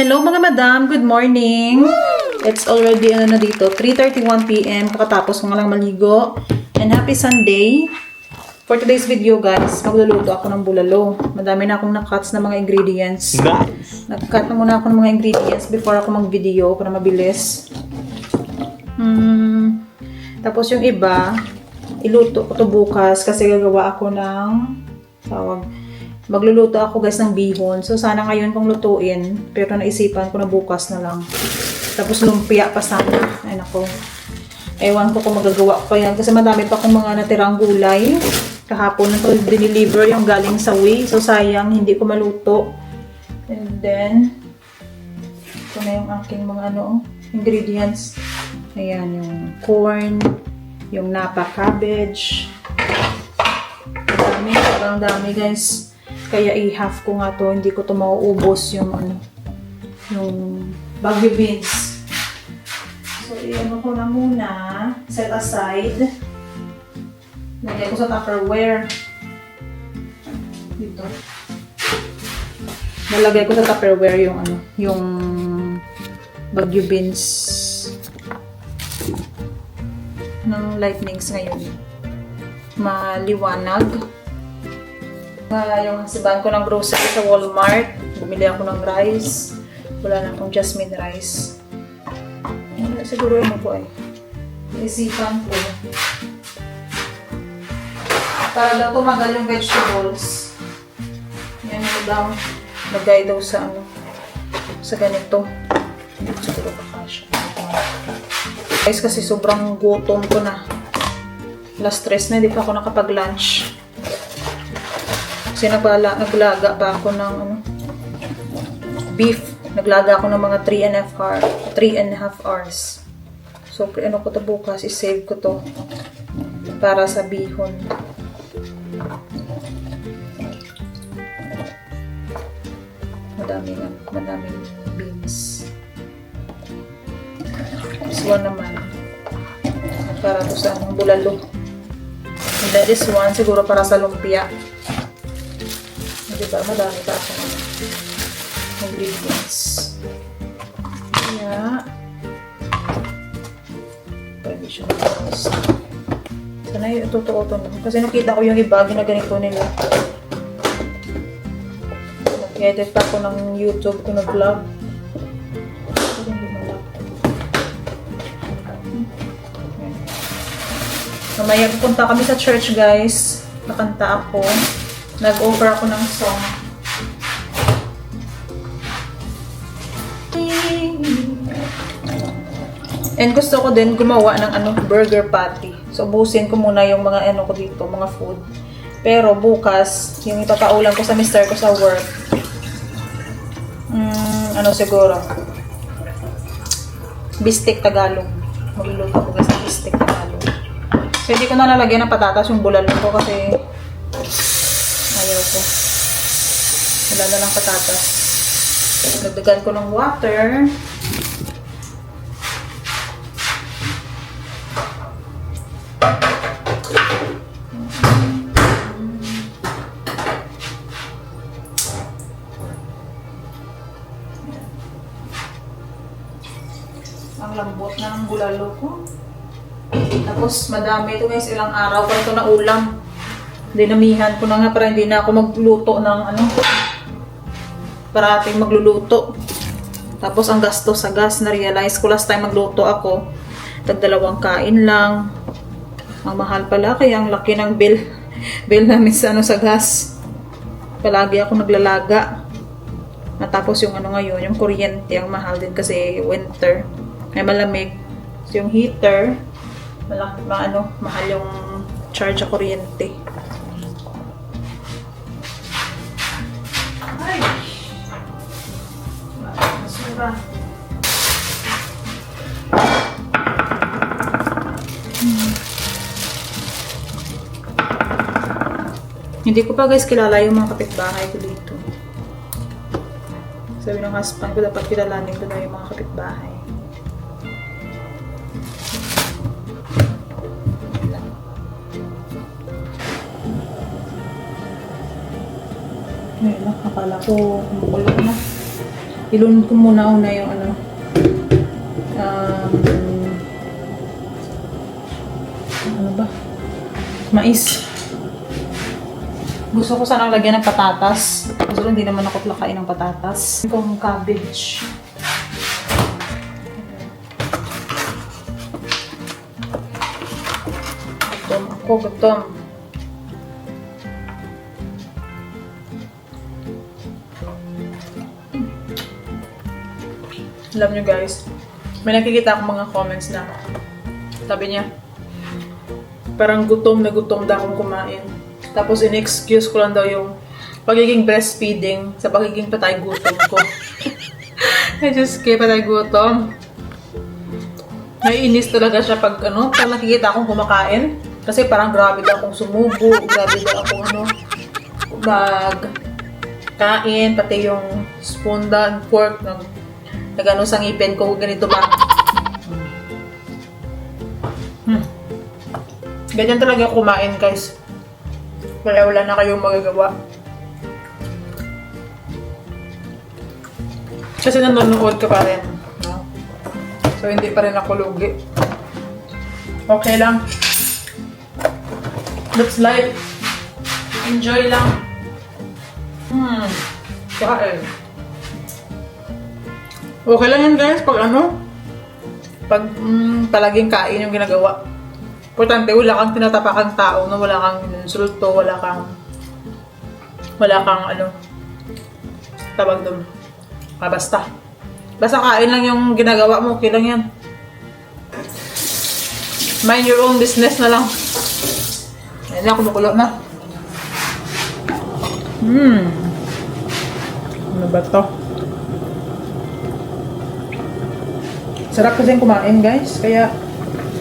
Hello mga madam, good morning. It's already na dito, 3:31 PM. Kakatapos ko nga lang maligo. And happy Sunday. For today's video guys, magluluto ako ng bulalo. Madami na akong na-cuts na mga ingredients. Nice. Nag-cut na muna ako ng mga ingredients before ako mag-video para mabilis. Tapos yung iba, iluto ko to bukas kasi gagawa ako ng magluluto ako guys ng bihon. So sana ngayon kong lutuin, pero naisipan ko na bukas na lang. Tapos lumpia pa sana. Ay nako. Ewan ko kung magagawa ko pa yan kasi madami pa akong mga natirang gulay. Kahapon na to dineliver yung galing sa Way. So sayang hindi ko maluto. And then ito na yung aking mga ingredients. Ayan yung corn, yung napa cabbage. Sobrang dami guys. Kaya i-half ko nga to, hindi ko to mauubos yung yung Baguio beans. So, i-ano ko na muna, set aside. Lagay ko sa Tupperware. Dito. Nalagay ko sa Tupperware yung Baguio beans ng lightnings ngayon. Maliwanag. Yung hasiban ko ng grocery sa Walmart. Bumili ako ng rice. Wala na akong jasmine rice. Siguro ko ay. Naisipan ko. Para daw tumagal yung vegetables. Yan yung daw. Lagay daw sa sa ganito. Siguro pakasya. Guys, kasi sobrang gutom ko na. Last stress na, hindi pa ako nakapag-lunch. Kasi naglaga pa ako ng beef. Naglaga ako ng mga 3.5 hours. So, ano ko to bukas, i-save ko to para sa bihon. Madaming beans. This one naman, para to sa bulalo. And then this one, siguro para sa lumpia. Diba? Madami pa ako ng ingredients. Kaya, pwede siya mag-post. Sana yung totoo to lang. Kasi nakita ko yung iba, ginaganito nila. Nag-edit pa ako ng YouTube ko na vlog. Mamaya pupunta kami sa church guys. Nakanta ako. Nag-offer ako ng song. And gusto ko din gumawa ng burger patty. So, busin ko muna yung mga ko dito, mga food. Pero bukas, yung ipapaulam ko sa mister ko sa work. Siguro. Bistek Tagalog. Magluluto ko guys ng bistek Tagalog. So, hindi ko na lalagyan ng patatas yung bulalo ko kasi ayaw ko. Wala na lang patatas. Nagdagan ko ng water. Ang lambot na ng bulalo ko. Tapos madami ito guys. Ilang araw ko ito na ulam. Dinamihan ko na nga para hindi na ako magluto ng parating magluluto. Tapos ang gasto sa gas, na-realize ko last time magluto ako, tag-2 kain lang. Ang mahal pala, kaya ang laki ng bill namin sa sa gas. Palagi ako naglalaga. Natapos yung ngayon, yung kuryente, ang mahal din kasi winter. May malamig. So yung heater, mahal yung charge sa kuryente. Ay! Masura. Hindi ko pa guys kilala yung mga kapitbahay ko dito. Sabi ng husband ko, dapat kilalanin ko na yung mga kapitbahay. Ngayon, akala ko kumukulo na. Ilunod ko muna una yung ano. Ano ba? Mais. Gusto ko sanang lagyan ng patatas. Kasi hindi naman ako lakain ng patatas. Itong cabbage. Gutom ako, gutom. Alam nyo guys, may nakikita akong mga comments na sabi niya, parang gutom na gutom daw akong kumain. Tapos in-excuse ko lang daw yung pagiging breastfeeding sa pagiging patay gutom ko. I just kaya patay gutom. Naiinis talaga siya pag pag nakikita akong kumakain. Kasi parang grabe daw akong sumubo, grabe daw akong magkain, pati yung spoon and fork nagano sa ngipin ko, ganito ba? Ganyan talaga kumain guys. Kaya wala na kayong magagawa. Kasi nanonood ka pa rin. No? So hindi pa rin ako lugi. Okay lang. That's life. Enjoy lang. Kain. Okay lang yun guys, pag palaging kain yung ginagawa. Importante, wala kang tinatapakang tao, no? Wala kang insulto, wala kang tawag doon. Basta kain lang yung ginagawa mo, okay lang yan. Mind your own business na lang. Ayan na, kumukulo na. Ano ba to? Sarap kasi kumain guys, kaya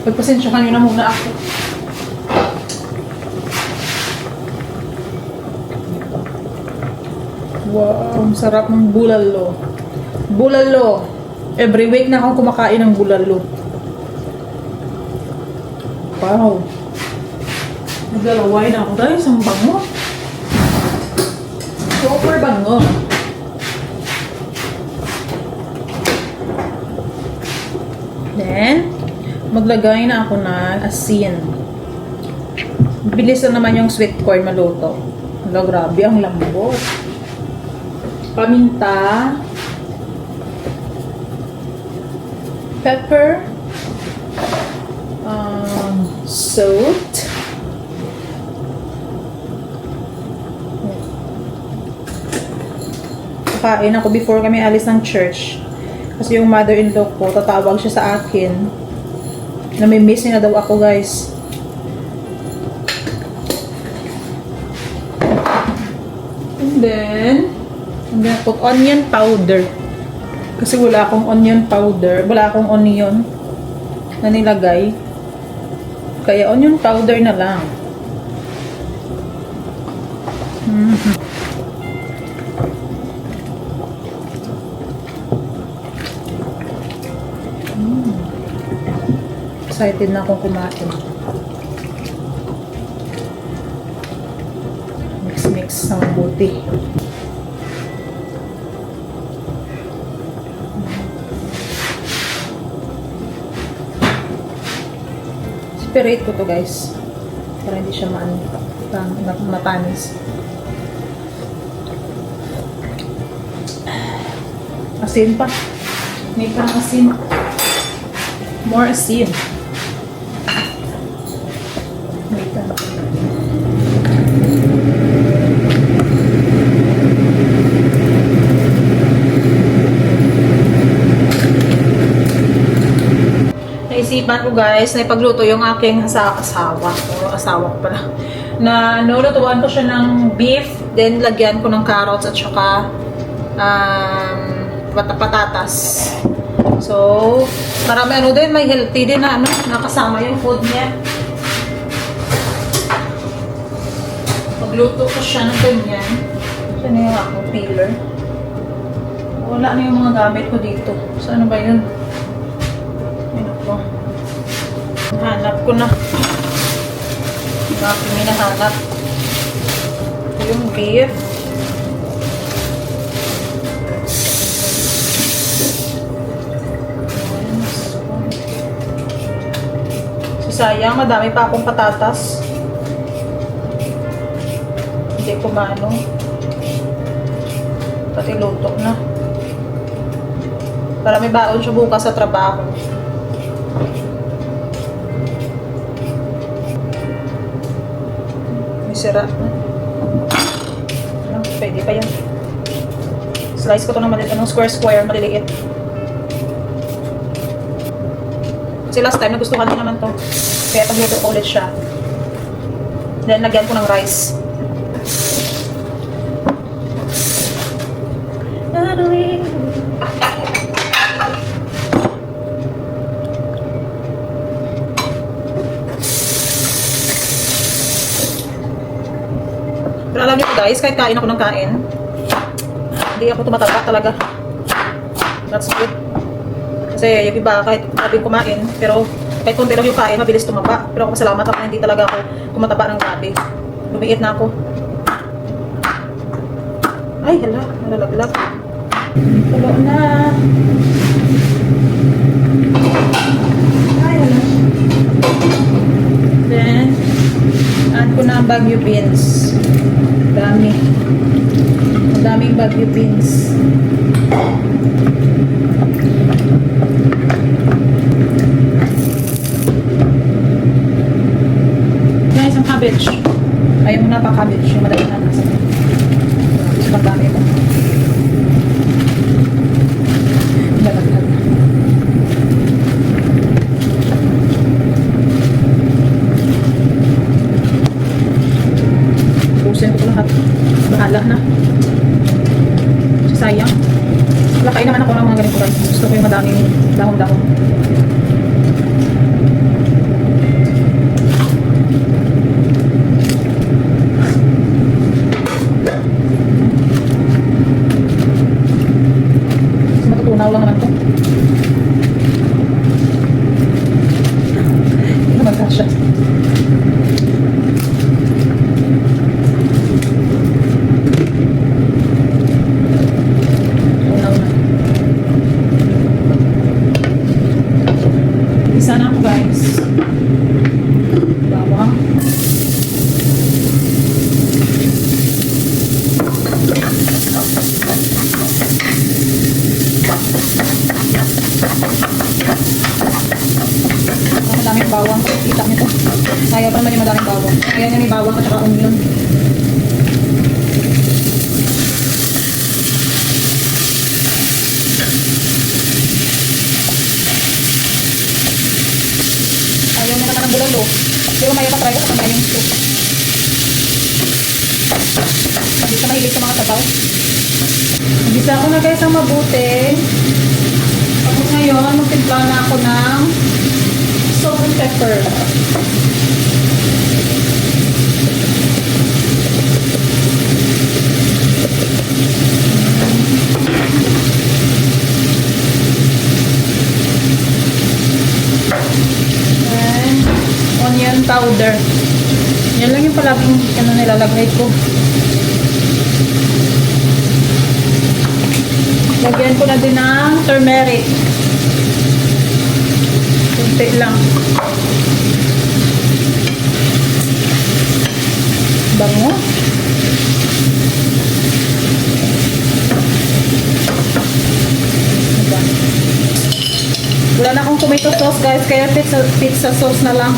pagpasensyahan nyo na muna ako. Wow, ang sarap ng bulalo. Bulalo! Every week na akong kumakain ng bulalo. Wow! Naglalaway na ako guys, ang bango. Super bango. Then, maglagay na ako ng asin. Bilis na naman yung sweet corn maluto. Hala, grabe, ang lambot. Paminta. Pepper. Salt. Kakain ako before kami alis ng church. Kasi yung mother-in-law ko, tatawag siya sa akin. Nami-miss niya na daw ako, guys. And then, I'm gonna put onion powder. Kasi wala akong onion powder. Wala akong onion na nilagay. Kaya onion powder na lang. Excited na akong kumain. Mix ng mabuti. Separate ko to guys. Para hindi siya matanis. Asin pa. May pang asin. More asin. Wait lang. Naisipan ko guys na ipagluto yung aking asawa ko pala. Na nulutuan ko siya ng beef, then lagyan ko ng carrots at saka patatas. So, marami din, may healthy din na nakasama yung food niya. Magluto ko siya ng ganyan. Ito na yung akong peeler. Wala na yung mga gamit ko dito. So, ano ba yun? Ano ko? Hanap ko na. Bakit may nahanap? Ito yung beef. Sayang, madami pa akong patatas. Hindi ko maano. Pati luto na. Para may baon siya bukas sa trabaho. May sira na. Ano, pwede pa yan. Slice ko to ng square, maliliit. Kasi last time nagustuhan ko naman to. Kaya pagluto ko ulit siya. Then lagyan ko ng rice. Pero alam niyo guys, kahit kain ako ng kain, hindi ako tumataba talaga. That's good. Kasi yung iba, kahit maraming kumain, pero kahit konti lang yung kain, mabilis tumaba. Pero ako pasalamat ako, hindi talaga ako tumataba ng grabe. Lumiit na ako. Ay, hala, nalalaglag. Tulo na. Ay, hala. Then, add ko na ang Baguio beans. Dami. Daming Baguio beans. Guys, ang cabbage. Ayaw mo na pa cabbage. Yung madali na nasa. Sobrang dami ito. Lalaglag. Pusin ko lahat. Bahala na. Sayang. Lakain naman ako ng mga ganito guys. Gusto ko yung madaming dahon-dahon. Matutunaw lang naman ito. Hindi naman kasha. Sana ako guys. Bawang. Madaming bawang. Kita nyo to. Kaya pa naman yung madaming bawang. Kaya nga may bawang at saka onion. Ayaw niya naman ng bulalo. Pero maya pa try ko sa kanya yung soup. Hindi siya mahilig sa mga sabaw. Nagisa ako na guys ang mabuti. Tapos ngayon, magtimpla na ako ng salt and pepper. Onion powder. Yan lang yung palaging nilalagay ko. Lagyan ko na din ng turmeric. Kunti lang. Bango. Wala na akong tomato sauce guys, kaya pizza sauce na lang.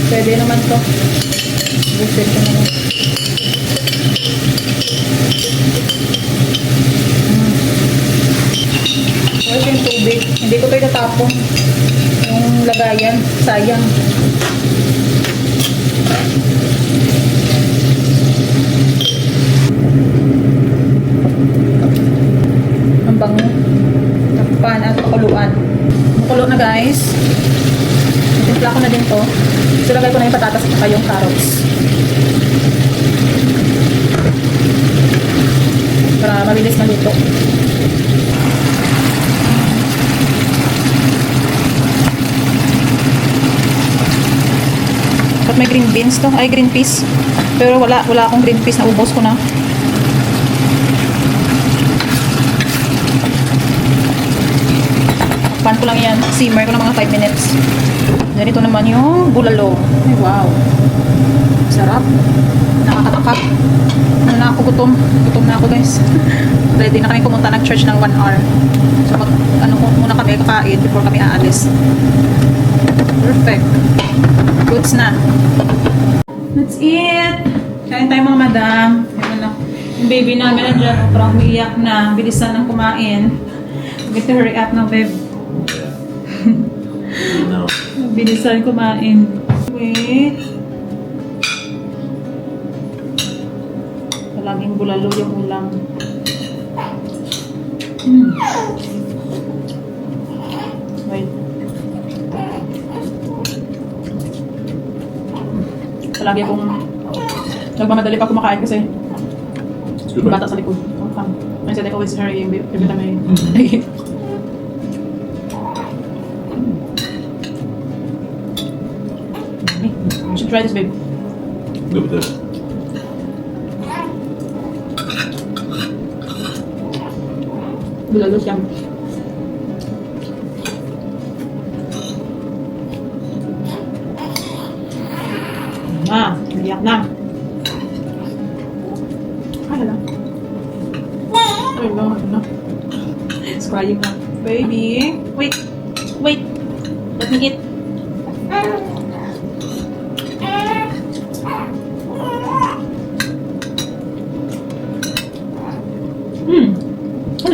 Pwede naman to. Busin ko naman. Tapos yung tubig. Hindi ko ito itatapon. Yung lagayan. Sayang. Ang bango. Takpan at pakuluan. Makulo na guys. Timpla ko na din to. Silagay ko na yung patatas at saka yung carrots. Para mabilis maluto. At may green beans to. Ay, green peas. Pero wala akong green peas. Naubos ko na. Pan ko ko lang yan. Simmer ko ng mga 5 minutes. Ganito naman yung bulalo. Ay, wow. Sarap. Nakakatakap. Ano na ako, gutom. Gutom na ako, guys. Ready na kami pumunta ng church ng 1 hour. So, muna kami kakain before kami aalis. Perfect. Goods na. That's it. Kain tayo mga madam. Ayan na. Yung baby namin nandiyan. Parang umiiyak na. Bilisan ng kumain. Get to hurry up na, babe. No. Bilisan kumain. Wait. Palaging bulalo yung ulam. Wait. Palagi akong nagmamadali pa kumakain kasi may bata sa likod. I said I always hurry every time I eat. You should try this, babe. Good with this. Bulalo siya. Naiyak na. Kaya lang. Ay, no. It's crying na. Baby, wait. Let me eat.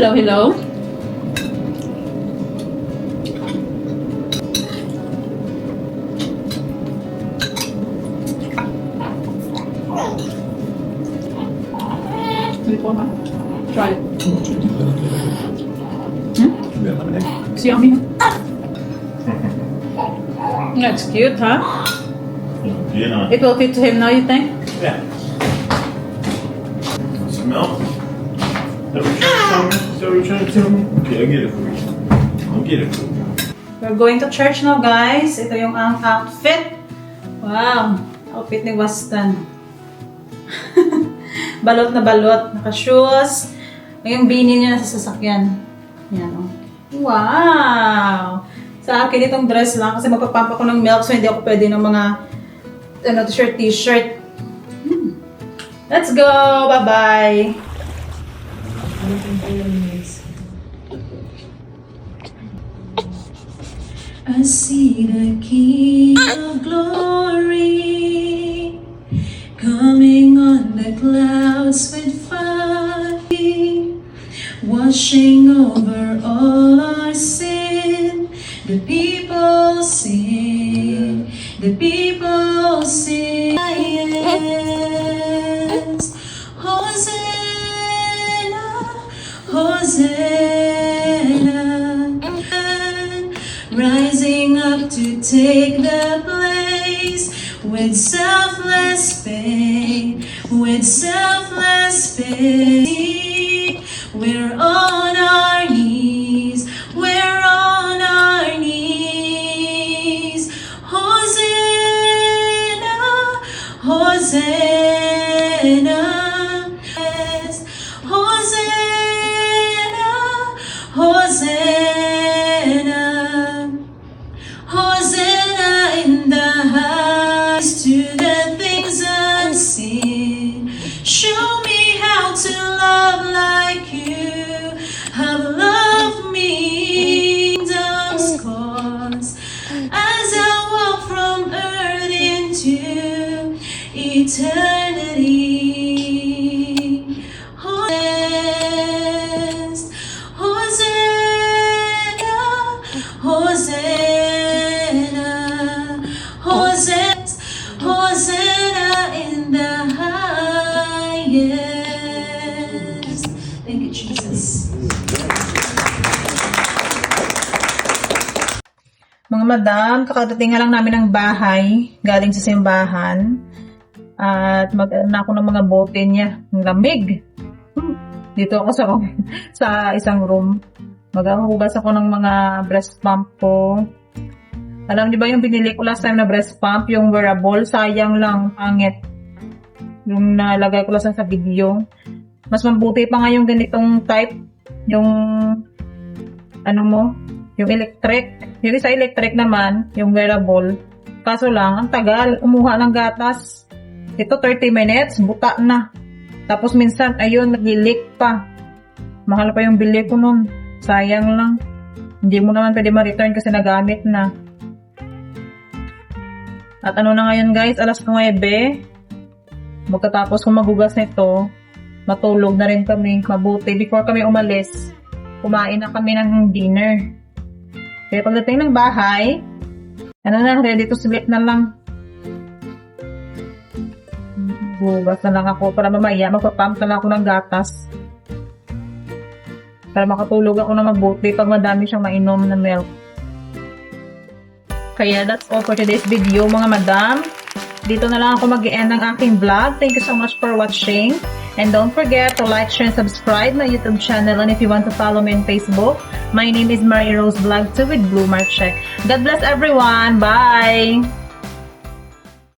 Hello. Try it. Yeah, lemonade. It's yummy. That's cute, huh? Yeah. It will fit to him now, you think? Yeah. Some milk. Is that what you're trying to tell me? Okay, I'll get it for you. I'll get it for you. We're going to church now, guys. Ito yung ang outfit. Wow. Outfit ni Wastan. Balot na balot. Naka-shoes. Yung beanie niya nasa sasakyan. Yan, oh. Wow! Sa akin itong dress lang kasi magpapamp ako ng milk so hindi ako pwede ng mga t-shirt. Let's go! Bye-bye! I see the King of Glory coming on the clouds with fire, washing over all our sin. The people sing, yes. Hosanna, Hosanna, rising up to take the place with selfless faith, we're on our knees, Hosanna, Hosanna, yes. Hosanna, Hosanna, Hosanna in the highest to the things unseen. Show me how to love like you have loved me. Kingdom's cause as I walk from earth into eternity. Hosanna, Hosanna, Hosanna in the highest. Thank you, Jesus. Mga madam, kakadating nga lang namin ng bahay, galing sa simbahan. At mag-na ako ng mga bote niya. Ang lamig. Dito ako sa isang room. Maghuhugas ako ng mga breast pump ko. Alam niyo ba yung binili ko last time na breast pump? Yung wearable, sayang lang, pangit. Yung nalagay ko lang sa video. Mas mabuti pa nga yung ganitong type. Yung, yung electric. Yung isa electric naman, yung wearable. Kaso lang, ang tagal, umuha ng gatas. Ito 30 minutes, buta na. Tapos minsan, ayun, nag-leak pa. Mahal pa yung bili ko nun. Sayang lang. Hindi mo naman pwede ma-return kasi nagamit na. At ano na ngayon guys, alas 9. Magkatapos kung magugas nito, matulog na rin kami. Mabuti. Before kami umalis, kumain na kami ng dinner. Kaya pagdating ng bahay, ano na, ready to sleep na lang. Gugas na lang ako para mamaya magpapump na lang ako ng gatas. Para makatulog ako na mabuti pag madami siyang mainom na milk. Kaya that's all for today's video mga madam. Dito na lang ako mag-i-end ng aking vlog. Thank you so much for watching. And don't forget to like, share, and subscribe my YouTube channel. And if you want to follow me on Facebook, my name is Marie Rose Vlog 2 with Blue Mark Check. God bless everyone. Bye!